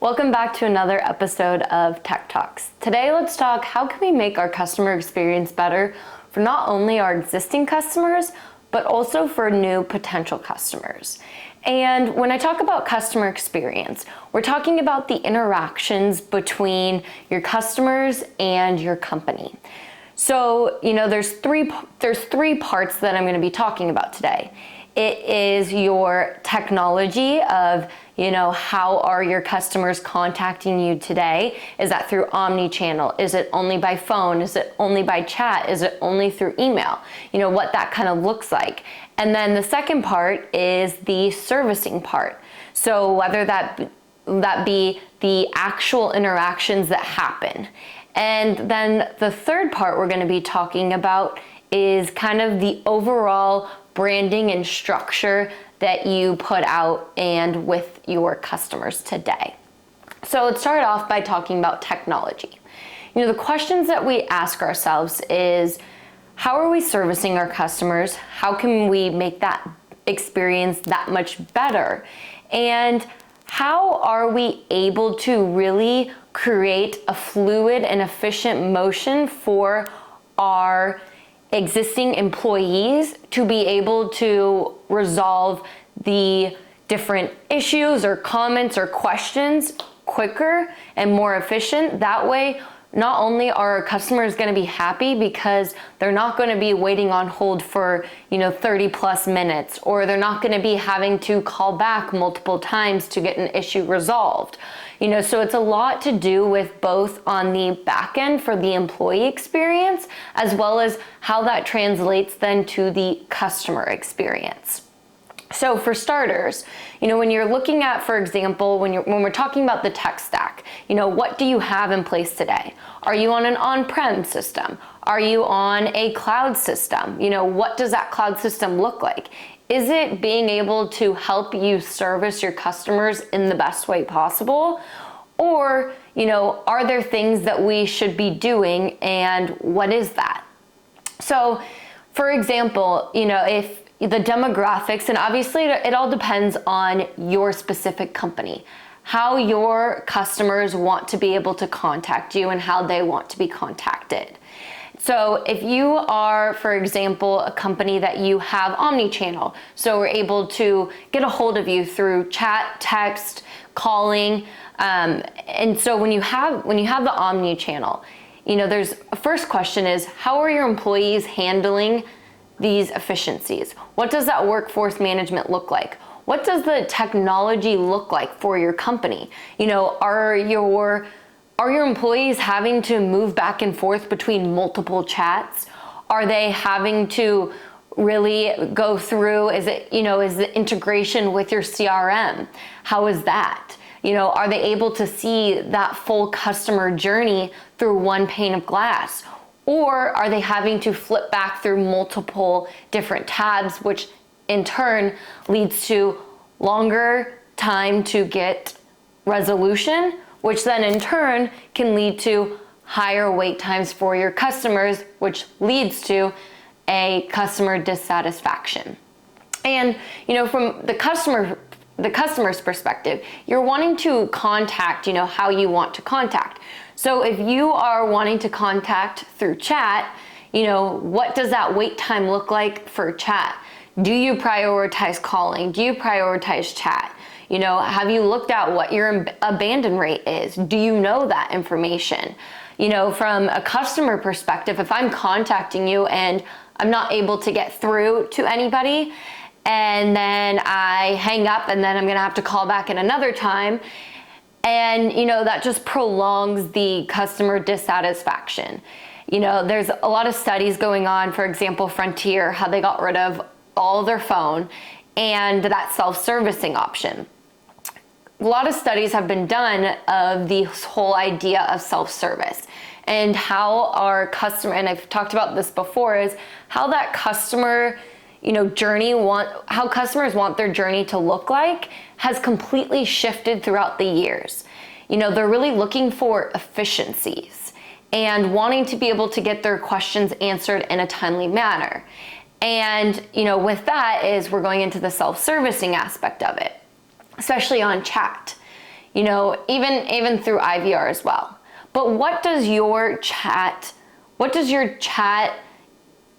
Welcome back to another episode of Tech Talks. Today, let's talk how can we make our customer experience better for not only our existing customers, but also for new potential customers. And when I talk about customer experience, we're talking about the interactions between your customers and your company. So, there's three parts that I'm going to be talking about today. It is your technology of, how are your customers contacting you today? Is that through omni-channel? Is it only by phone? Is it only by chat? Is it only through email? What that kind of looks like. And then the second part is the servicing part. So whether that be the actual interactions that happen. And then the third part we're going to be talking about is kind of the overall branding and structure that you put out and with your customers today. So let's start off by talking about technology. The questions that we ask ourselves is, how are we servicing our customers? How can we make that experience that much better? And how are we able to really create a fluid and efficient motion for our existing employees to be able to resolve the different issues or comments or questions quicker and more efficient? That way, not only are our customers going to be happy because they're not going to be waiting on hold for 30 plus minutes, or they're not going to be having to call back multiple times to get an issue resolved. So it's a lot to do with both on the back end for the employee experience, as well as how that translates then to the customer experience. So for starters, when you're looking at, for example, when we're talking about the tech stack, what do you have in place today? Are you on an on-prem system? Are you on a cloud system? What does that cloud system look like? Is it being able to help you service your customers in the best way possible? Or, are there things that we should be doing, and what is that? So, for example, if the demographics, and obviously it all depends on your specific company, how your customers want to be able to contact you and how they want to be contacted. So if you are, for example, a company that you have omni-channel, so we're able to get a hold of you through chat, text, calling, and so when you have the omni-channel, there's a first question is, how are your employees handling these efficiencies? What does that workforce management look like? What does the technology look like for your company? Are your employees having to move back and forth between multiple chats? Are they having to really go through, is the integration with your CRM? How is that? Are they able to see that full customer journey through one pane of glass? Or are they having to flip back through multiple different tabs, which in turn leads to longer time to get resolution, which then in turn can lead to higher wait times for your customers, which leads to a customer dissatisfaction. And from the customer's perspective, you're wanting to contact, how you want to contact. So if you are wanting to contact through chat, what does that wait time look like for chat? Do you prioritize calling? Do you prioritize chat? Have you looked at what your abandon rate is? Do you know that information? From a customer perspective, if I'm contacting you and I'm not able to get through to anybody, and then I hang up, and then I'm gonna have to call back at another time, and that just prolongs the customer dissatisfaction. There's a lot of studies going on, for example, Frontier, how they got rid of all their phone and that self-servicing option. A lot of studies have been done of the whole idea of self-service and how our customer, and I've talked about this before, is how that customer how customers want their journey to look like has completely shifted throughout the years. They're really looking for efficiencies and wanting to be able to get their questions answered in a timely manner. And, with that is we're going into the self-servicing aspect of it, especially on chat. even through IVR as well. But what does your chat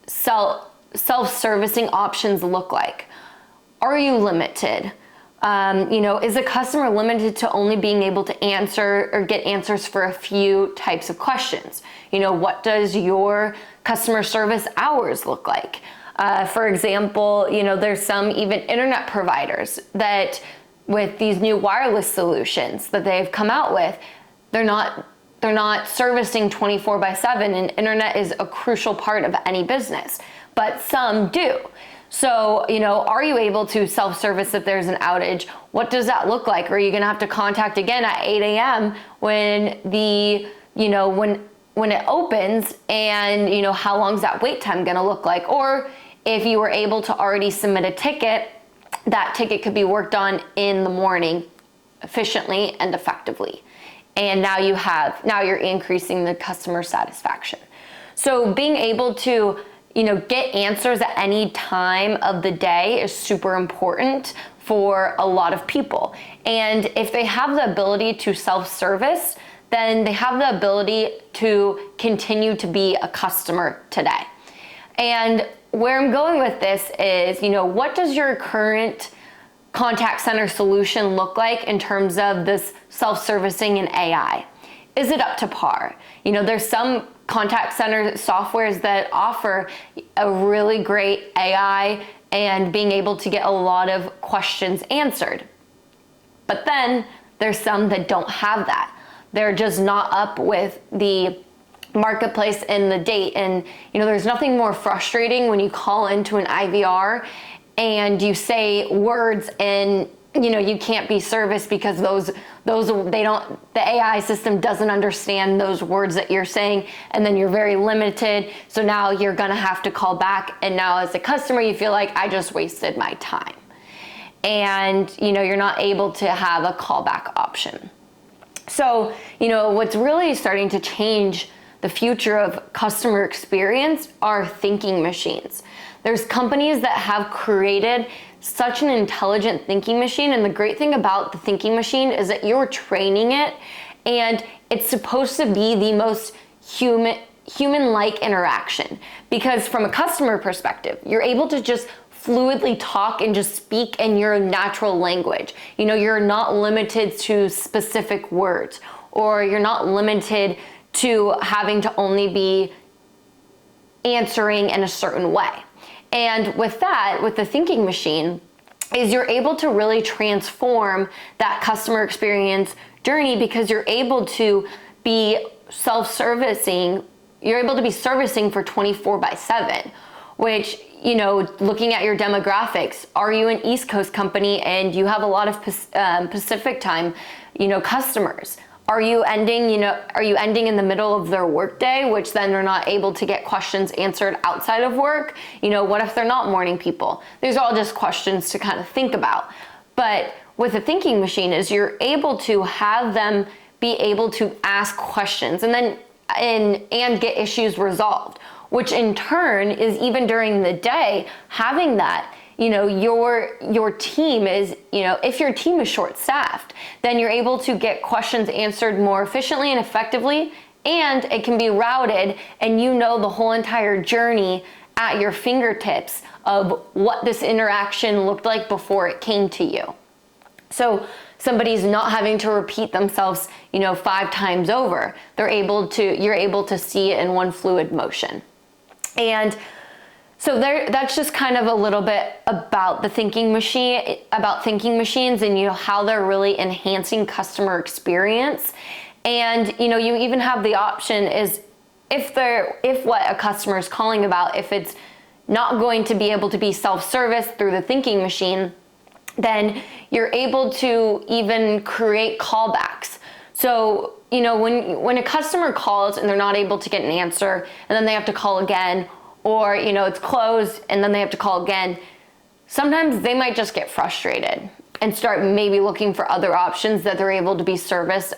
self-servicing options look like? Are you limited? Is a customer limited to only being able to answer or get answers for a few types of questions? What does your customer service hours look like? For example, there's some even internet providers that with these new wireless solutions that they've come out with, they're not servicing 24/7, and internet is a crucial part of any business, but some do. So, are you able to self-service if there's an outage? What does that look like? Are you going to have to contact again at 8 a.m. when when it opens, and how long is that wait time going to look like? Or if you were able to already submit a ticket, that ticket could be worked on in the morning efficiently and effectively. And now you're increasing the customer satisfaction. So being able to get answers at any time of the day is super important for a lot of people. And if they have the ability to self-service, then they have the ability to continue to be a customer today. And where I'm going with this is, what does your current contact center solution look like in terms of this self-servicing and AI? Is it up to par? There's some contact center softwares that offer a really great AI and being able to get a lot of questions answered. But then there's some that don't have that. They're just not up with the marketplace and the date. And there's nothing more frustrating when you call into an IVR and you say words and you can't be serviced because the AI system doesn't understand those words that you're saying, and then you're very limited. So now you're gonna have to call back, and now as a customer you feel like I just wasted my time, and you're not able to have a callback option. So what's really starting to change the future of customer experience are thinking machines. There's companies that have created such an intelligent thinking machine, and the great thing about the thinking machine is that you're training it, and it's supposed to be the most human-like interaction, because from a customer perspective, you're able to just fluidly talk and just speak in your natural language. You're not limited to specific words, or you're not limited to having to only be answering in a certain way. And with that, with the thinking machine, is you're able to really transform that customer experience journey, because you're able to be self-servicing. You're able to be servicing for 24/7, which, looking at your demographics, are you an East Coast company and you have a lot of Pacific time, customers? Are you ending in the middle of their workday, which then they're not able to get questions answered outside of work? What if they're not morning people? These are all just questions to kind of think about. But with a thinking machine is you're able to have them be able to ask questions and then and get issues resolved, which in turn is, even during the day, having that, your team is, if your team is short-staffed, then you're able to get questions answered more efficiently and effectively, and it can be routed, and the whole entire journey at your fingertips of what this interaction looked like before it came to you. So somebody's not having to repeat themselves, 5 times over. You're able to see it in one fluid motion. And so that's just kind of a little bit about the thinking machines, and how they're really enhancing customer experience. And you even have the option is if what a customer is calling about, if it's not going to be able to be self-service through the thinking machine, then you're able to even create callbacks. So when a customer calls and they're not able to get an answer, and then they have to call again, or it's closed and then they have to call again, sometimes they might just get frustrated and start maybe looking for other options that they're able to be serviced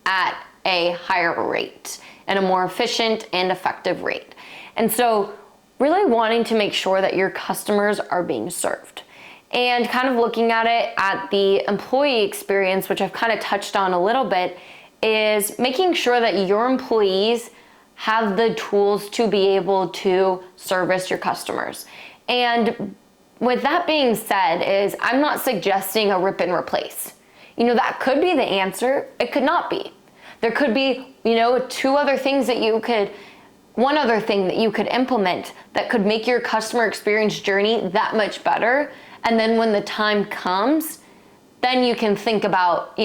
at a higher rate and a more efficient and effective rate. And so really wanting to make sure that your customers are being served. And kind of looking at it at the employee experience, which I've kind of touched on a little bit, is making sure that your employees have the tools to be able to service your customers. And with that being said, is I'm not suggesting a rip and replace. That could be the answer. It could not be. There could be, one other thing that you could implement that could make your customer experience journey that much better. And then when the time comes, then you can think about,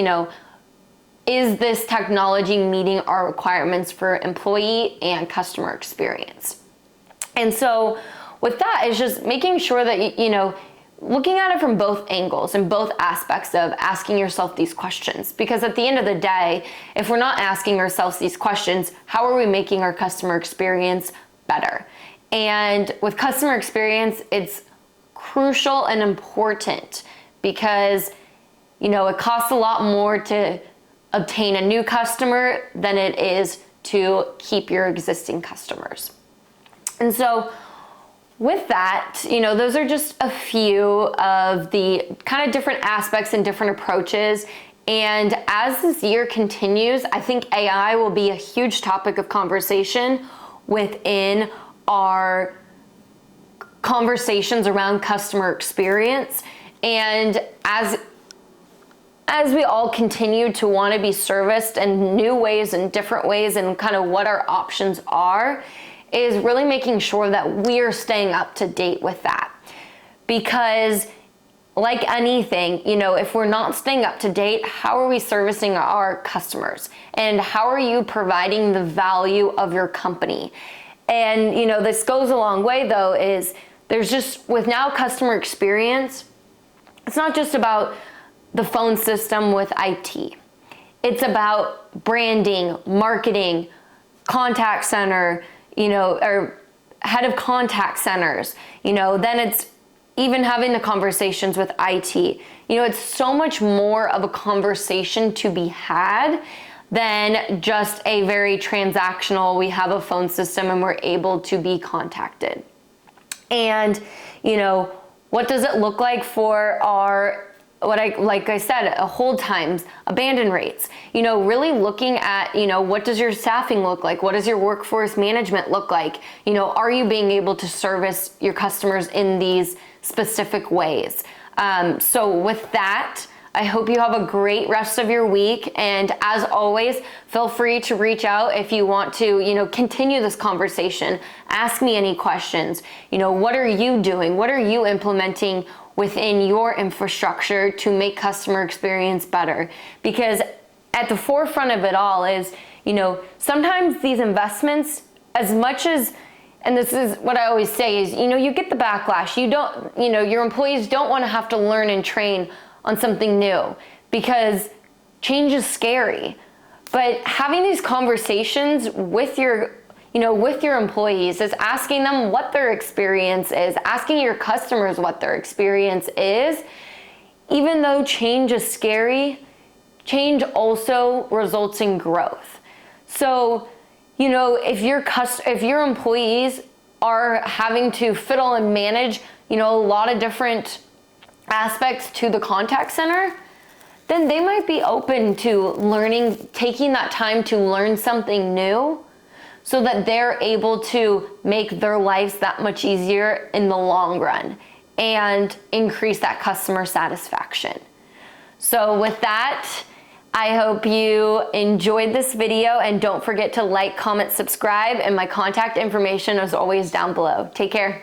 is this technology meeting our requirements for employee and customer experience? And so with that, it's just making sure that, looking at it from both angles and both aspects of asking yourself these questions. Because at the end of the day, if we're not asking ourselves these questions, how are we making our customer experience better? And with customer experience, it's crucial and important because, it costs a lot more to obtain a new customer than it is to keep your existing customers. And so with that, those are just a few of the kind of different aspects and different approaches. And as this year continues, I think AI will be a huge topic of conversation within our conversations around customer experience. And as we all continue to want to be serviced in new ways and different ways and kind of what our options are, is really making sure that we're staying up to date with that. Because like anything, if we're not staying up to date, how are we servicing our customers? And how are you providing the value of your company? And, this goes a long way though, is there's just, with now customer experience, it's not just about the phone system with IT. It's about branding, marketing, contact center, or head of contact centers, then it's even having the conversations with IT. It's so much more of a conversation to be had than just a very transactional, we have a phone system and we're able to be contacted. And, what does it look like for our, like I said, hold times, abandon rates, really looking at, what does your staffing look like? What does your workforce management look like? Are you being able to service your customers in these specific ways? So with that, I hope you have a great rest of your week. And as always, feel free to reach out if you want to, continue this conversation. Ask me any questions. What are you doing? What are you implementing within your infrastructure to make customer experience better? Because at the forefront of it all is, sometimes these investments, as much as, and this is what I always say is, you get the backlash. Your employees don't want to have to learn and train on something new because change is scary. But having these conversations with your employees is asking them what their experience is, asking your customers what their experience is. Even though change is scary, change also results in growth. So, if your employees are having to fiddle and manage, a lot of different aspects to the contact center, then they might be open to learning, taking that time to learn something new so that they're able to make their lives that much easier in the long run and increase that customer satisfaction. So with that, I hope you enjoyed this video, and don't forget to like, comment, subscribe, and my contact information is always down below. Take care.